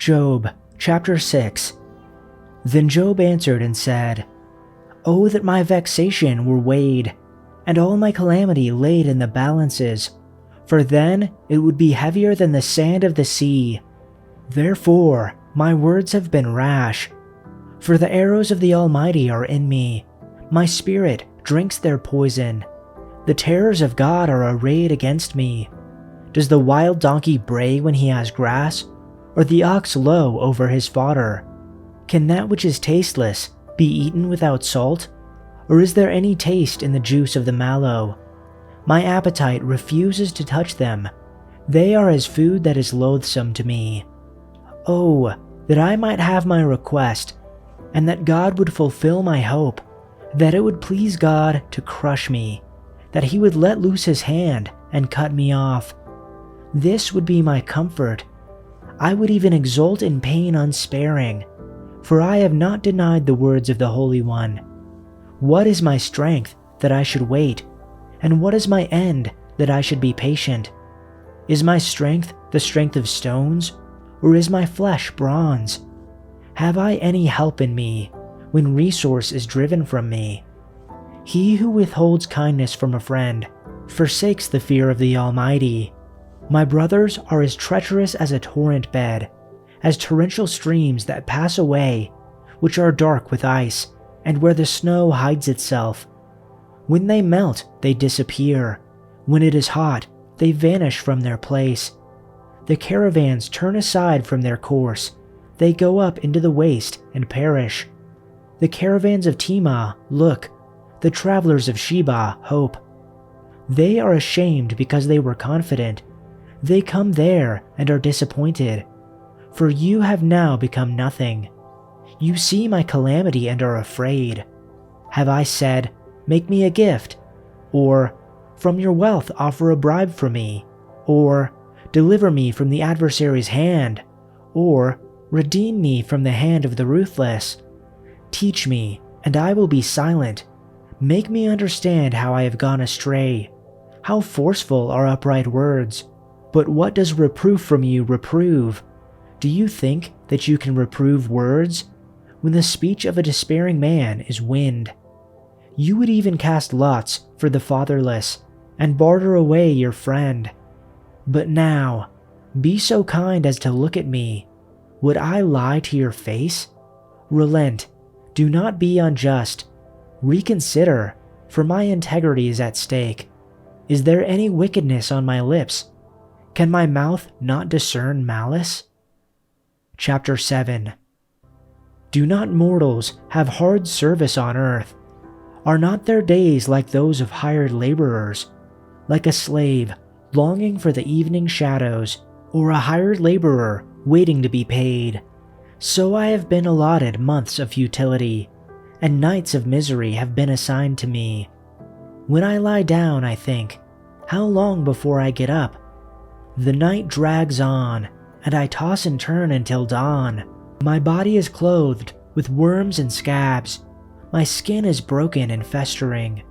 Job chapter 6. Then Job answered and said, "Oh, that my vexation were weighed, and all my calamity laid in the balances, for then it would be heavier than the sand of the sea. Therefore my words have been rash, for the arrows of the Almighty are in me. My spirit drinks their poison. The terrors of God are arrayed against me. Does the wild donkey bray when he has grass, or the ox low over his fodder? Can that which is tasteless be eaten without salt? Or is there any taste in the juice of the mallow? My appetite refuses to touch them. They are as food that is loathsome to me. Oh, that I might have my request, and that God would fulfill my hope, that it would please God to crush me, that he would let loose his hand and cut me off. This would be my comfort. I would even exult in pain unsparing, for I have not denied the words of the Holy One. What is my strength that I should wait, and what is my end that I should be patient? Is my strength the strength of stones, or is my flesh bronze? Have I any help in me when resource is driven from me? He who withholds kindness from a friend forsakes the fear of the Almighty. My brothers are as treacherous as a torrent bed, as torrential streams that pass away, which are dark with ice, and where the snow hides itself. When they melt, they disappear. When it is hot, they vanish from their place. The caravans turn aside from their course. They go up into the waste and perish. The caravans of Tema look. The travelers of Sheba hope. They are ashamed because they were confident. They come there and are disappointed. For you have now become nothing. You see my calamity and are afraid. Have I said, "Make me a gift," or "From your wealth offer a bribe for me," or "Deliver me from the adversary's hand," or "Redeem me from the hand of the ruthless"? Teach me, and I will be silent. Make me understand how I have gone astray. How forceful are upright words. But what does reproof from you reprove? Do you think that you can reprove words, when the speech of a despairing man is wind? You would even cast lots for the fatherless, and barter away your friend. But now, be so kind as to look at me. Would I lie to your face? Relent, do not be unjust. Reconsider, for my integrity is at stake. Is there any wickedness on my lips? Can my mouth not discern malice? Chapter 7. Do not mortals have hard service on earth? Are not their days like those of hired laborers, like a slave longing for the evening shadows, or a hired laborer waiting to be paid? So I have been allotted months of futility, and nights of misery have been assigned to me. When I lie down, I think, how long before I get up? The night drags on, and I toss and turn until dawn. My body is clothed with worms and scabs. My skin is broken and festering.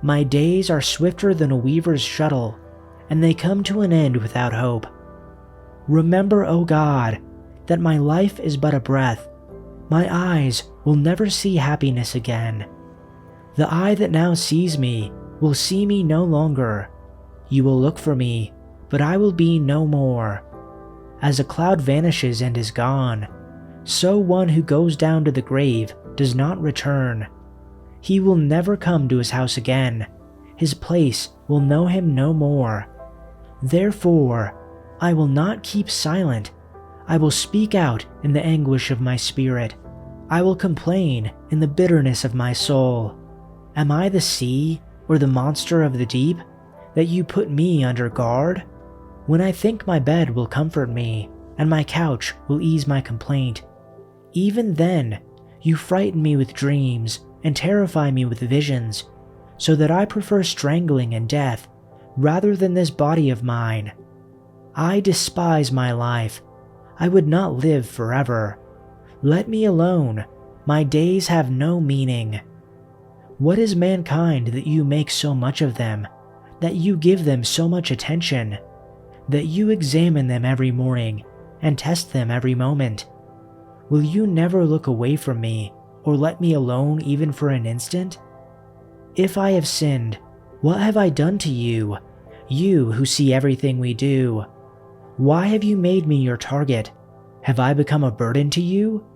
My days are swifter than a weaver's shuttle, and they come to an end without hope. Remember, O God, that my life is but a breath. My eyes will never see happiness again. The eye that now sees me will see me no longer. You will look for me, but I will be no more. As a cloud vanishes and is gone, so one who goes down to the grave does not return. He will never come to his house again. His place will know him no more. Therefore, I will not keep silent. I will speak out in the anguish of my spirit. I will complain in the bitterness of my soul. Am I the sea or the monster of the deep, that you put me under guard? When I think my bed will comfort me, and my couch will ease my complaint, even then you frighten me with dreams and terrify me with visions, so that I prefer strangling and death rather than this body of mine. I despise my life. I would not live forever. Let me alone. My days have no meaning. What is mankind that you make so much of them, that you give them so much attention, that you examine them every morning and test them every moment? Will you never look away from me or let me alone even for an instant? If I have sinned, what have I done to you, you who see everything we do? Why have you made me your target? Have I become a burden to you?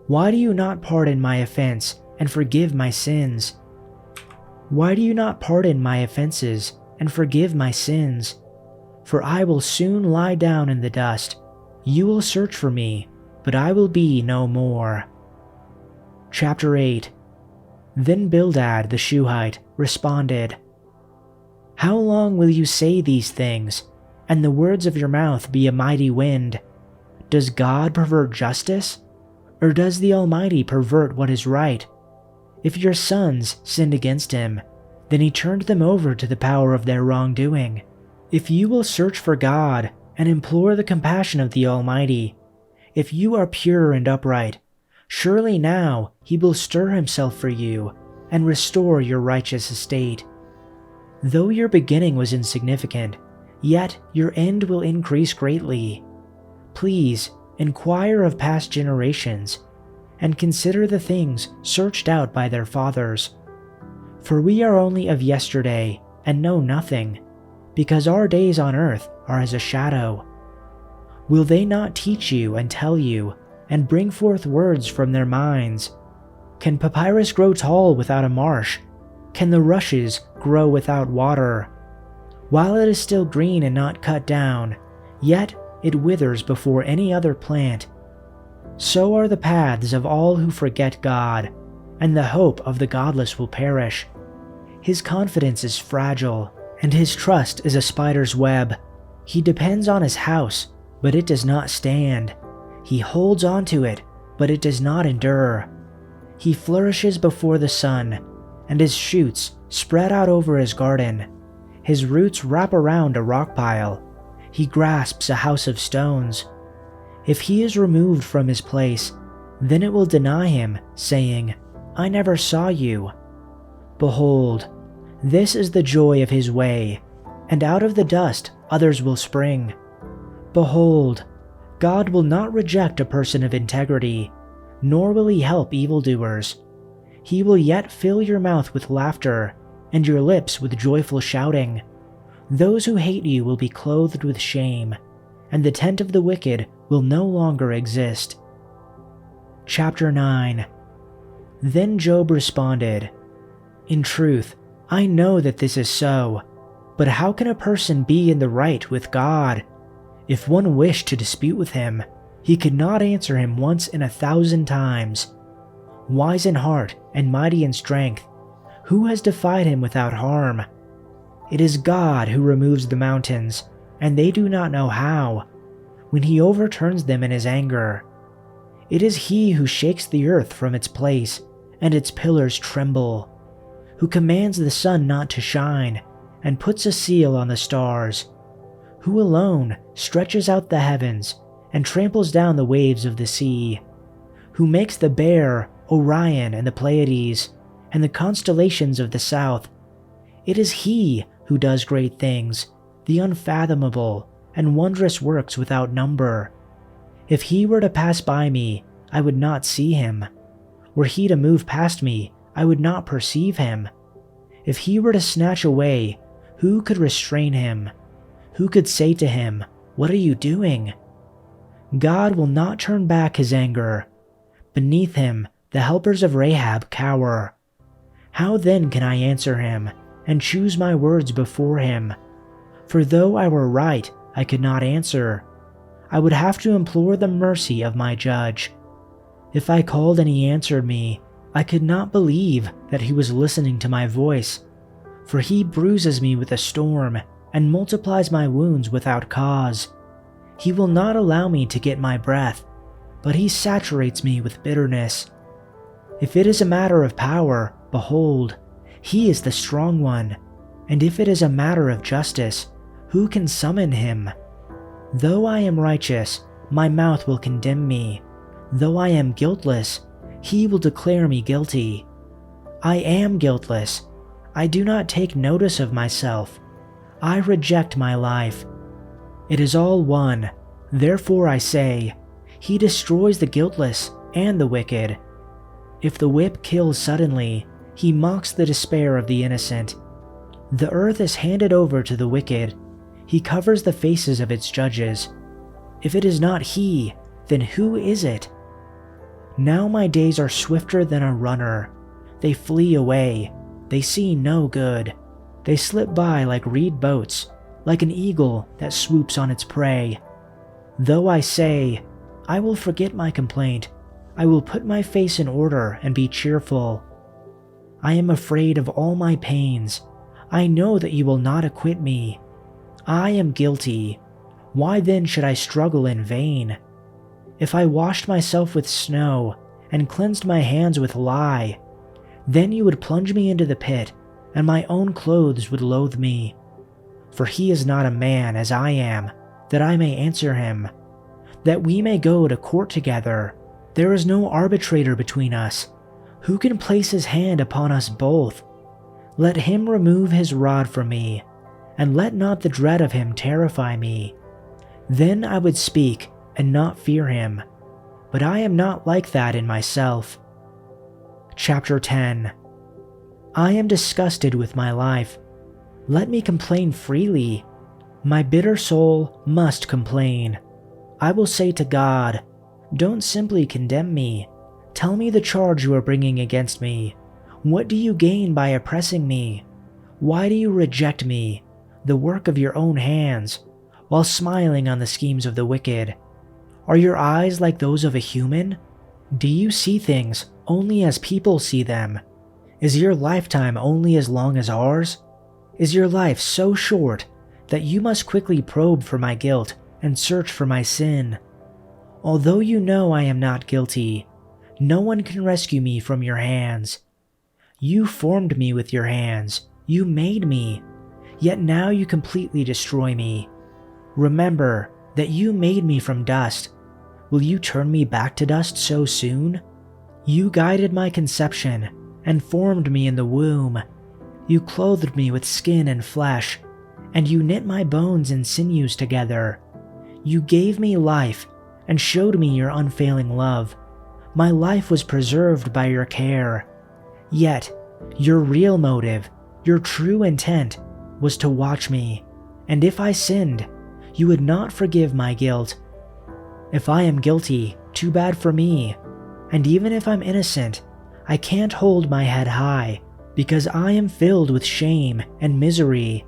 Why do you not pardon my offense and forgive my sins? Why do you not pardon my offenses and forgive my sins? For I will soon lie down in the dust. You will search for me, but I will be no more. Chapter 8. Then Bildad the Shuhite responded, How long will you say these things, and the words of your mouth be a mighty wind? Does God pervert justice? Or does the Almighty pervert what is right? If your sons sinned against him, then he turned them over to the power of their wrongdoing. If you will search for God and implore the compassion of the Almighty, if you are pure and upright, surely now he will stir himself for you and restore your righteous estate. Though your beginning was insignificant, yet your end will increase greatly. Please inquire of past generations and consider the things searched out by their fathers. For we are only of yesterday and know nothing, because our days on earth are as a shadow. Will they not teach you and tell you and bring forth words from their minds? Can papyrus grow tall without a marsh? Can the rushes grow without water? While it is still green and not cut down, yet it withers before any other plant. So are the paths of all who forget God, and the hope of the godless will perish. His confidence is fragile, and his trust is a spider's web. He depends on his house, but it does not stand. He holds on to it, but it does not endure. He flourishes before the sun, and his shoots spread out over his garden. His roots wrap around a rock pile. He grasps a house of stones. If he is removed from his place, then it will deny him, saying, I never saw you. Behold, this is the joy of his way, and out of the dust others will spring. Behold, God will not reject a person of integrity, nor will he help evildoers. He will yet fill your mouth with laughter, and your lips with joyful shouting. Those who hate you will be clothed with shame, and the tent of the wicked will no longer exist. Chapter 9. Then Job responded, In truth, I know that this is so, but how can a person be in the right with God? If one wished to dispute with him, he could not answer him once in 1,000 times. Wise in heart and mighty in strength, who has defied him without harm? It is God who removes the mountains, and they do not know how, when he overturns them in his anger. It is he who shakes the earth from its place, and its pillars tremble, who commands the sun not to shine, and puts a seal on the stars, who alone stretches out the heavens and tramples down the waves of the sea, who makes the Bear, Orion, and the Pleiades, and the constellations of the south. It is he who does great things, the unfathomable, and wondrous works without number. If he were to pass by me, I would not see him. Were he to move past me, I would not perceive him. If he were to snatch away, who could restrain him? Who could say to him, What are you doing? God will not turn back his anger. Beneath him, the helpers of Rahab cower. How then can I answer him, and choose my words before him? For though I were right, I could not answer. I would have to implore the mercy of my judge. If I called and he answered me, I could not believe that he was listening to my voice. For he bruises me with a storm, and multiplies my wounds without cause. He will not allow me to get my breath, but he saturates me with bitterness. If it is a matter of power, behold, he is the strong one, and if it is a matter of justice, who can summon him? Though I am righteous, my mouth will condemn me. Though I am guiltless, he will declare me guilty. I am guiltless. I do not take notice of myself. I reject my life. It is all one. Therefore I say, he destroys the guiltless and the wicked. If the whip kills suddenly, he mocks the despair of the innocent. The earth is handed over to the wicked. He covers the faces of its judges. If it is not he, then who is it? Now my days are swifter than a runner. They flee away. They see no good. They slip by like reed boats, like an eagle that swoops on its prey. Though I say, I will forget my complaint, I will put my face in order and be cheerful. I am afraid of all my pains. I know that you will not acquit me. I am guilty. Why then should I struggle in vain? If I washed myself with snow and cleansed my hands with lye, then you would plunge me into the pit, and my own clothes would loathe me. For he is not a man as I am, that I may answer him, that we may go to court together. There is no arbitrator between us. Who can place his hand upon us both? Let him remove his rod from me, and let not the dread of him terrify me. Then I would speak and not fear him, but I am not like that in myself. Chapter 10. I am disgusted with my life. Let me complain freely. My bitter soul must complain. I will say to God, don't simply condemn me. Tell me the charge you are bringing against me. What do you gain by oppressing me? Why do you reject me, the work of your own hands, while smiling on the schemes of the wicked? Are your eyes like those of a human? Do you see things only as people see them? Is your lifetime only as long as ours? Is your life so short that you must quickly probe for my guilt and search for my sin? Although you know I am not guilty, no one can rescue me from your hands. You formed me with your hands, you made me, yet now you completely destroy me. Remember that you made me from dust. Will you turn me back to dust so soon? You guided my conception and formed me in the womb. You clothed me with skin and flesh, and you knit my bones and sinews together. You gave me life and showed me your unfailing love. My life was preserved by your care. Yet, your real motive, your true intent, was to watch me, and if I sinned, you would not forgive my guilt. If I am guilty, too bad for me, and even if I'm innocent, I can't hold my head high, because I am filled with shame and misery.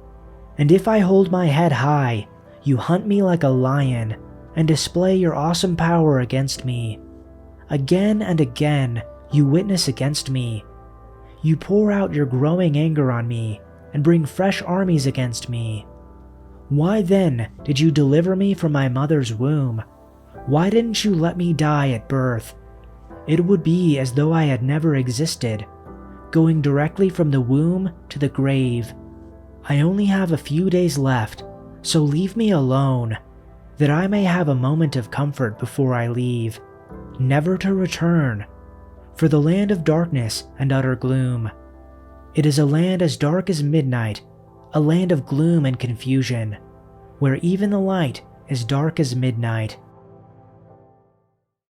And if I hold my head high, you hunt me like a lion, and display your awesome power against me. Again and again, you witness against me. You pour out your growing anger on me, and bring fresh armies against me. Why then did you deliver me from my mother's womb? Why didn't you let me die at birth? It would be as though I had never existed, going directly from the womb to the grave. I only have a few days left, so leave me alone, that I may have a moment of comfort before I leave, never to return, for the land of darkness and utter gloom. It is a land as dark as midnight, a land of gloom and confusion, where even the light is dark as midnight.